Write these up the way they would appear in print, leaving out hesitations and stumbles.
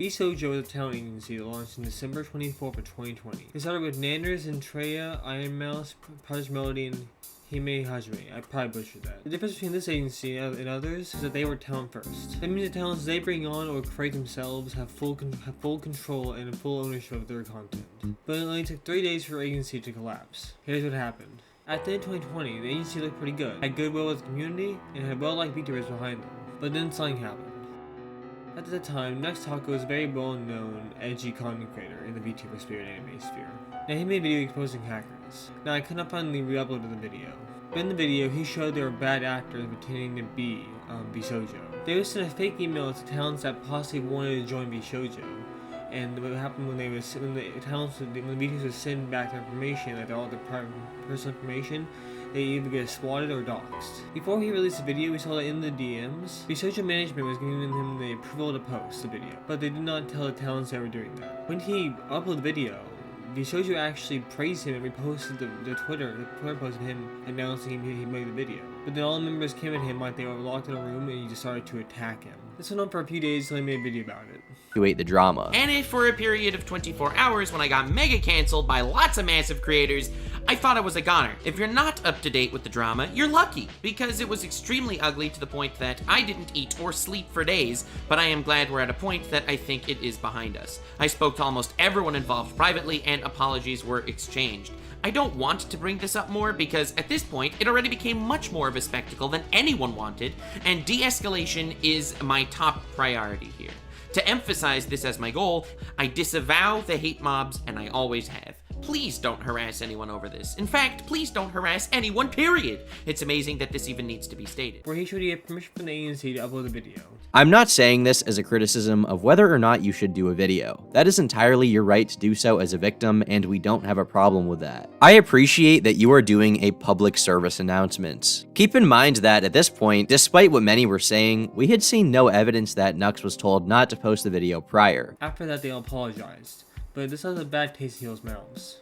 vshojo is a talent agency that launched on December 24th of 2020. It started with Nanders and Treya, ironmouse, Project Melody, and Hime Hajime. I probably butchered that. The difference between this agency and others is that they were talent first. That means the talents they bring on or create themselves have full control and full ownership of their content. But it only took 3 days for the agency to collapse. Here's what happened. At the end of 2020, the agency looked pretty good, had goodwill with the community, and had well-liked VTubers behind them. But then something happened. At the time, Nux Taco was a very well-known, edgy content creator in the VTuber sphere and anime sphere. Now, he made a video exposing hackers. Now, I could not finally re-upload the video. But in the video, he showed there were bad actors pretending to be vshojo. They would send a fake email to talents that possibly wanted to join vshojo. And what happened when the VTubers would send back their information, like all their private personal information, they either get swatted or doxxed. Before he released the video, we saw that in the DMs, vshojo management was giving him the approval to post the video, but they did not tell the talents they were doing that. When he uploaded the video, vshojo actually praised him and reposted the Twitter post of him announcing he made the video. But then all the members came at him like they were locked in a room and he just started to attack him. This went on for a few days until he made a video about it. The drama. And if for a period of 24 hours when I got mega cancelled by lots of massive creators, I thought I was a goner. If you're not up to date with the drama, you're lucky, because it was extremely ugly to the point that I didn't eat or sleep for days, but I am glad we're at a point that I think it is behind us. I spoke to almost everyone involved privately and apologies were exchanged. I don't want to bring this up more because at this point, it already became much more of a spectacle than anyone wanted, and de-escalation is my top priority here. To emphasize this as my goal, I disavow the hate mobs, and I always have. Please don't harass anyone over this. In fact, please don't harass anyone, period. It's amazing that this even needs to be stated. Where he should get permission from the agency to upload the video. I'm not saying this as a criticism of whether or not you should do a video. That is entirely your right to do so as a victim, and we don't have a problem with that. I appreciate that you are doing a public service announcement. Keep in mind that at this point, despite what many were saying, we had seen no evidence that Nux was told not to post the video prior. After that, they all apologized. But this has a bad taste in people's mouths.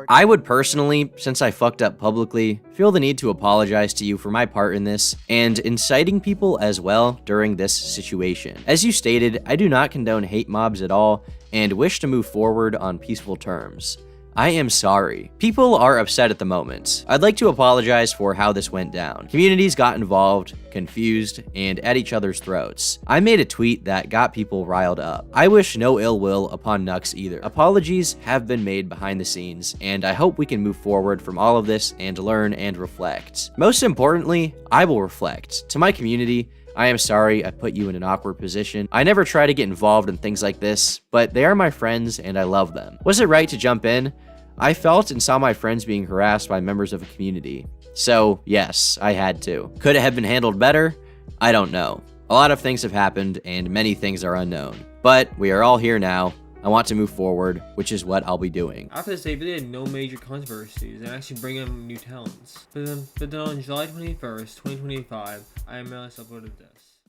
I would personally, since I fucked up publicly, feel the need to apologize to you for my part in this, and inciting people as well during this situation. As you stated, I do not condone hate mobs at all, and wish to move forward on peaceful terms. I am sorry. People are upset at the moment. I'd like to apologize for how this went down. Communities got involved, confused, and at each other's throats. I made a tweet that got people riled up. I wish no ill will upon Nux either. Apologies have been made behind the scenes, and I hope we can move forward from all of this and learn and reflect. Most importantly, I will reflect. To my community, I am sorry I put you in an awkward position. I never try to get involved in things like this, but they are my friends and I love them. Was it right to jump in? I felt and saw my friends being harassed by members of a community. So, yes, I had to. Could it have been handled better? I don't know. A lot of things have happened and many things are unknown. But we are all here now. I want to move forward, which is what I'll be doing. After this, they really had no major controversies and actually bring in new talents. But then on July 21st, 2025, ironmouse uploaded this.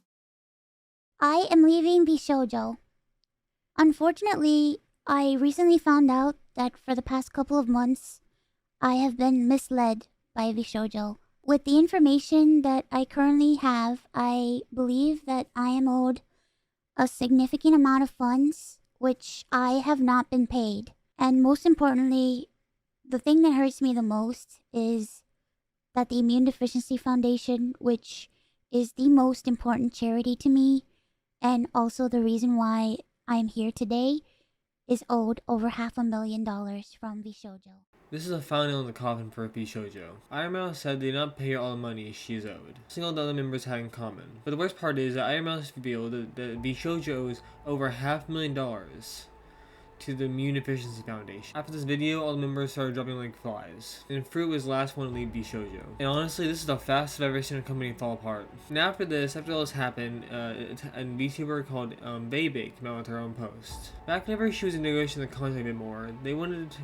I am leaving vshojo. Unfortunately, I recently found out that for the past couple of months, I have been misled by vshojo. With the information that I currently have, I believe that I am owed a significant amount of funds, which I have not been paid. And most importantly, the thing that hurts me the most is that the Immune Deficiency Foundation, which is the most important charity to me, and also the reason why I'm here today, is owed over $500,000 from vshojo. This is a final nail in the coffin for vshojo. ironmouse said they did not pay her all the money she is owed, something all the other members had in common. But the worst part is that ironmouse revealed that vshojo owes over $500,000 to the Immune Deficiency Foundation. After this video, all the members started dropping like flies, and Fruit was the last one to leave vshojo. And honestly, this is the fastest I've ever seen a company fall apart. And after all this happened, a VTuber called Baby came out with her own post. Back whenever she was negotiating the contract a bit more, they wanted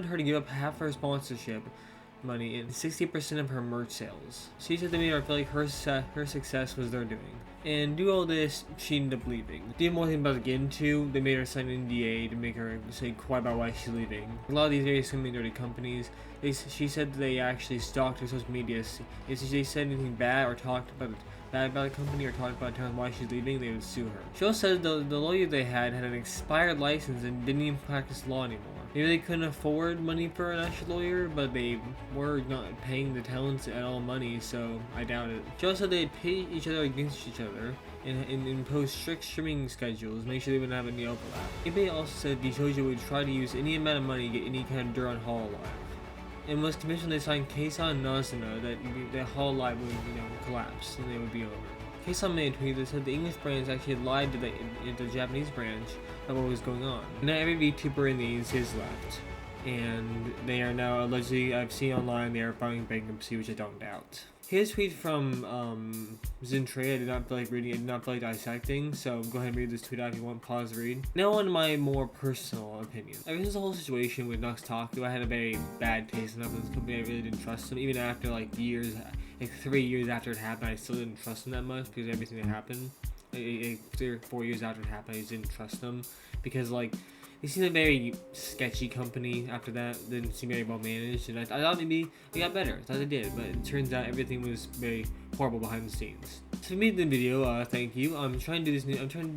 her to give up half her sponsorship money and 60% of her merch sales. She said they made her feel like her success was their doing. And due to all this, she ended up leaving. Didn't more thing about to get into, they made her sign an NDA to make her say quiet about why she's leaving. A lot of these very semi-dirty companies, she said that they actually stalked her social media. If they said anything bad or talked about bad about the company or talked about telling why she's leaving, they would sue her. She also said the lawyer they had an expired license and didn't even practice law anymore. Maybe they couldn't afford money for an actual lawyer, but they were not paying the talents at all money, so I doubt it. She also said they'd pit each other against each other and impose strict streaming schedules, make sure they wouldn't have any overlap. eBay also said vshojo would try to use any amount of money to get any kind of dirt on Hololive. And was convinced they signed Keisan and Nazuna that the Hololive would, collapse and they would be over. Keisan made a tweet that said the English branch actually had lied to the Japanese branch about what was going on. Now every VTuber in the agency is left, and they are now allegedly, I've seen online, they are filing bankruptcy, which I don't doubt. His tweet from Zentrea, I did not feel like reading, I did not feel like dissecting, so go ahead and read this tweet out if you want, pause read. Now on to my more personal opinion. Ever since the whole situation with Nux Taku, I had a very bad taste in this company. I really didn't trust them, even after like years, like 3 years after it happened, I still didn't trust them that much because of everything that happened. 3 or 4 years after it happened, I just didn't trust them because like, they seemed a very sketchy company after that. Didn't seem very well managed, and I thought maybe they got better. I thought they did, but it turns out everything was very horrible behind the scenes. So if you made the video, thank you. I'm trying to do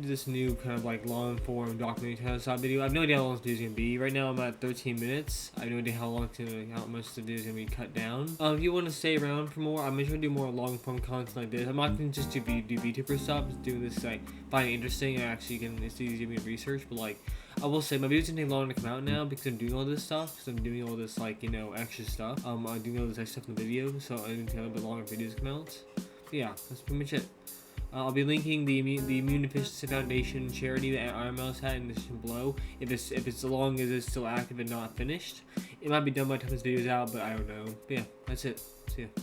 this new kind of like long form documentary kind of style video. I have no idea how long this video is gonna be. Right now I'm at 13 minutes. I have no idea how much the video is gonna be cut down. If you want to stay around for more, I'm gonna try to do more long form content like this. I'm not gonna just do VTuber stuff. Just doing this like find it interesting. It's easy to me to research, but like. I will say my videos gonna take longer to come out now because I'm doing all this stuff. Because I'm doing all this like extra stuff. I'm doing all this extra stuff in the video, so I'm gonna take a little bit longer videos to come out. But yeah, that's pretty much it. I'll be linking the Immune Deficiency Foundation charity that ironmouse had in the description below. If it's as long as it's still active and not finished, it might be done by the time this video's out, but I don't know. But yeah, that's it. See ya.